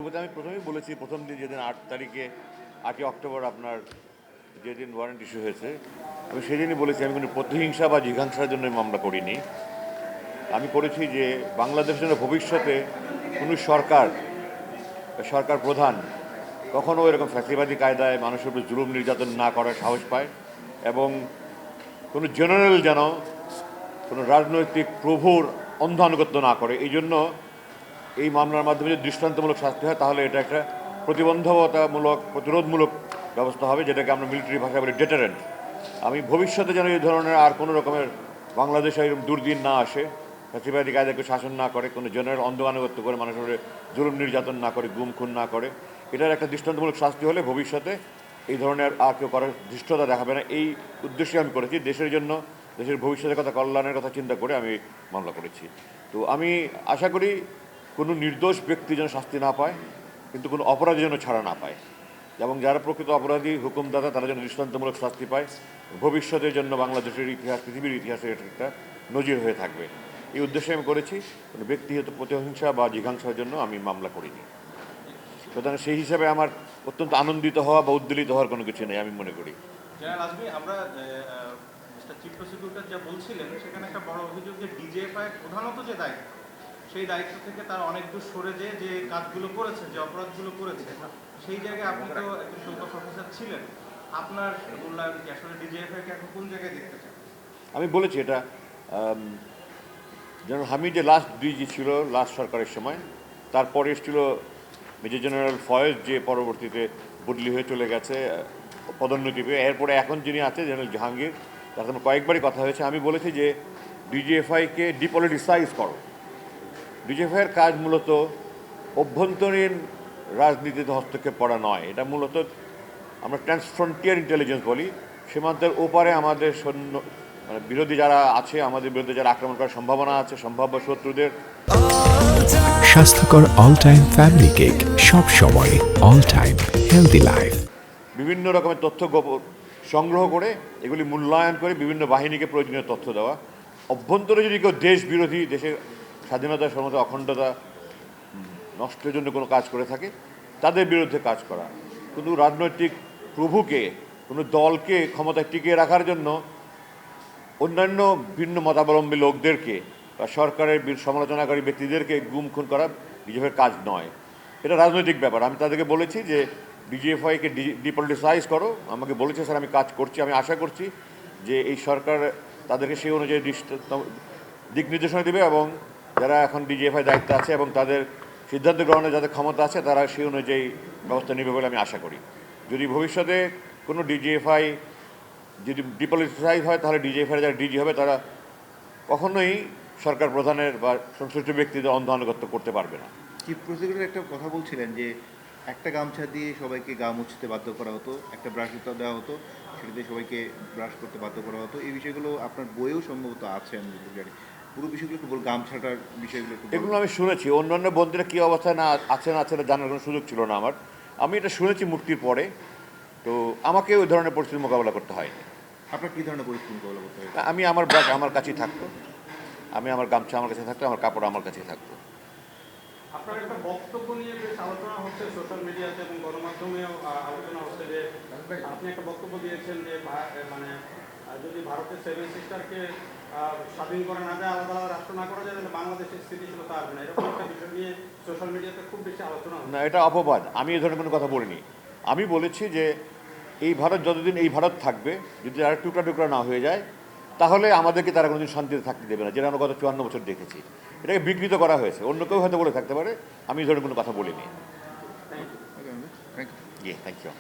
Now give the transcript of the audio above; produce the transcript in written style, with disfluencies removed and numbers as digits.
বলতে আমি প্রথমেই বলেছি, প্রথম দিন যেদিন 8 অক্টোবর আপনার যেদিন ওয়ারেন্ট ইস্যু হয়েছে, আমি সেদিনই বলেছি আমি কোনো প্রতিহিংসা বা জিঘাংসার জন্য মামলা করিনি। আমি করেছি যে বাংলাদেশের জন্য ভবিষ্যতে কোনো সরকার প্রধান কখনও এরকম ফ্যাসিবাদী কায়দায় মানুষের উপর জুলুম নির্যাতন না করার সাহস পায়, এবং কোনো জেনারেল যেন কোনো রাজনৈতিক প্রভুর অন্ধ আনুগত্য না করে। এই জন্য এই মামলার মাধ্যমে যদি দৃষ্টান্তমূলক শাস্তি হয় তাহলে এটা একটা প্রতিরোধমূলক ব্যবস্থা হবে, যেটাকে আমরা মিলিটারি ভাষায় বলি ডেটারেন্ট। আমি ভবিষ্যতে যেন এই ধরনের আর কোনো রকমের বাংলাদেশে এরকম দুর্দিন না আসে, ফ্যাসিবাদী কায়দাকে শাসন না করে, কোনো জেনারেল অন্ধ আনুগত্য করে মানুষের জুলুম নির্যাতন না করে, গুম খুন না করে, এটার একটা দৃষ্টান্তমূলক শাস্তি হলে ভবিষ্যতে এই ধরনের আর কেউ করার ধৃষ্টতা দেখাবে না। এই উদ্দেশ্যে আমি করেছি, দেশের জন্য, দেশের ভবিষ্যতের কথা, কল্যাণের কথা চিন্তা করে আমি মামলা করেছি। তো আমি আশা করি কোনো নির্দোষ ব্যক্তি যেন শাস্তি না পায়, কিন্তু কোনো অপরাধী যেন ছাড়া না পায়, এবং যারা প্রকৃত অপরাধী হুকুমদাতা তারা যেন দৃষ্টান্তমূলক শাস্তি পায়। ভবিষ্যতের জন্য বাংলাদেশের ইতিহাস, পৃথিবীর ইতিহাসে এটা একটা নজির হয়ে থাকবে। এই উদ্দেশ্যে আমি করেছি, কোনো ব্যক্তিগত প্রতিহিংসা বা জিঘাংসার জন্য আমি মামলা করিনি। সুতরাং সেই হিসাবে আমার অত্যন্ত আনন্দিত হওয়া বা উদ্বেলিত হওয়ার কোনো কিছু নেই আমি মনে করি। আমরা চিফ প্রসিকিউটর যা বলছিলেন সেখানে একটা বড় অভিযোগ যে ডিজিএফআই প্রধানত যে দায়িত্ব, সেই দায়িত্ব থেকে তার অনেক দূর সরে যে কাজগুলো করেছে, যে অপরাধগুলো করেছে, সেই জায়গায় আপনি তো একজন সৈকত অফিসার ছিলেন, আপনার মূল্যায়ন কি আসলে ডিজিএফআইকে এখন কোন জায়গায় দেখতে চান? আমি বলেছি এটা জেনারেল হামিদ যে লাস্ট ডিজি ছিল লাস্ট সরকারের সময়, তারপরে এসেছিল মেজর জেনারেল ফয়েজ, যে পরবর্তীতে বদলি হয়ে চলে গেছে পদোন্নতি পেয়ে। এরপরে এখন যিনি আছে জেনারেল জাহাঙ্গীর, তার সাথে কয়েকবারই কথা হয়েছে। আমি বলেছি যে ডিজিএফআইকে ডিপলিটিসাইজ করো। ডিজিএফআইয়ের কাজ মূলত অভ্যন্তরীণ রাজনীতিতে হস্তক্ষেপ করা নয়, এটা মূলত আমরা ট্রান্সফ্রন্টিয়ার ইন্টেলিজেন্স বলি। সীমান্তের ওপারে আমাদের সৈন্য, মানে বিরোধী যারা আছে, আমাদের বিরুদ্ধে যারা আক্রমণ করার সম্ভাবনা আছে, সম্ভাব্য শত্রুদের। স্বাস্থ্যকর অল টাইম ফ্যামিলি কেক, সব সময় অল টাইম হেলদি লাইফ। বিভিন্ন রকমের তথ্য সংগ্রহ করে এগুলি মূল্যায়ন করে বিভিন্ন বাহিনীকে প্রয়োজনীয় তথ্য দেওয়া। অভ্যন্তরে যদি কেউ দেশ বিরোধী, দেশের স্বাধীনতা, সমতা, অখণ্ডতা নষ্টের জন্য কোনো কাজ করে থাকে, তাদের বিরুদ্ধে কাজ করা। কিন্তু রাজনৈতিক প্রভুকে, কোনো দলকে ক্ষমতায় টিকিয়ে রাখার জন্য অন্যান্য ভিন্ন মতাবলম্বী লোকদেরকে বা সরকারের সমালোচনাকারী ব্যক্তিদেরকে গুম খুন করা ডিজিএফআইয়ের কাজ নয়, এটা রাজনৈতিক ব্যাপার। আমি তাদেরকে বলেছি যে ডিজিএফআইকে ডিপলিটিসাইজ করো। আমাকে বলেছে স্যার, আমি কাজ করছি। আমি আশা করছি যে এই সরকার তাদেরকে সেই অনুযায়ী দিক নির্দেশনা দেবে, এবং যারা এখন ডিজিএফআই দায়িত্বে আছে এবং তাদের সিদ্ধান্ত গ্রহণের যাদের ক্ষমতা আছে তারা সেই অনুযায়ী ব্যবস্থা নেবে বলে আমি আশা করি। যদি ভবিষ্যতে কোনো ডিজিএফআই যদি ডিপলিটিসাইজ হয়, তাহলে ডিজিএফআই যারা ডিজি হবে তারা কখনোই সরকার প্রধানের বা সংশ্লিষ্ট ব্যক্তিদের অন্ধ আনুগত্য করতে পারবে না। চিফ প্রসিকিউটর একটা কথা বলছিলেন যে একটা গামছা দিয়ে সবাইকে গা মুছতে বাধ্য করা হতো, একটা ব্রাশ দেওয়া হতো, সেটা দিয়ে সবাইকে ব্রাশ করতে বাধ্য করা হতো। এই বিষয়গুলো আপনার বইয়েও সম্ভবত আছে, আমি জানি। পুরো বিষয়গুলো একটু গামছাটার বিষয়গুলো একটু। এগুলো আমি শুনেছি, অন্যান্য বন্ধুরা কী অবস্থায় না আছে না জানার কোনো সুযোগ ছিল না আমার। আমি এটা শুনেছি মুক্তির পরে, তো আমাকে ওই ধরনের পরিস্থিতির মোকাবেলা করতে হয়নি। আপনার কী ধরনের পরিস্থিতি মোকাবেলা করতে হয়? আমি আমার ব্রাশ আমার কাছেই থাকতো, আমি আমার গামছা আমার কাছে থাকতো, আমার কাপড় আমার কাছেই থাকতো। আপনার একটা বক্তব্য নিয়ে বেশ আলোচনা হচ্ছে সোশ্যাল মিডিয়াতে এবং গণমাধ্যমেও আলোচনা হচ্ছে যে আপনি একটা বক্তব্য দিয়েছেন যে মানে যদি ভারতের সেভেন সিস্টারকে স্বাধীন করা না যায়, আলাদা আলাদা রাষ্ট্র না করা যায়, তাহলে বাংলাদেশের স্থিতিশীলতা আসবে না। এরকম একটা বিষয় নিয়ে সোশ্যাল মিডিয়াতে খুব বেশি আলোচনা হচ্ছে। না, এটা অপবাদ। আমি এই ধরনের কোনো কথা বলিনি। আমি বলেছি যে এই ভারত যতদিন এই ভারত থাকবে, যদি আর টুকরা টুকরা না হয়ে যায়, তাহলে আমাদেরকে তারা কোনোদিন শান্তিতে থাকতে দেবে না, যেটা আমরা গত 54 বছর দেখেছি। এটাকে বিকৃত করা হয়েছে, অন্য কেউ হয়তো বলে থাকতে পারে, আমি এই ধরনের কোনো কথা বলিনি। Thank you. Thank you.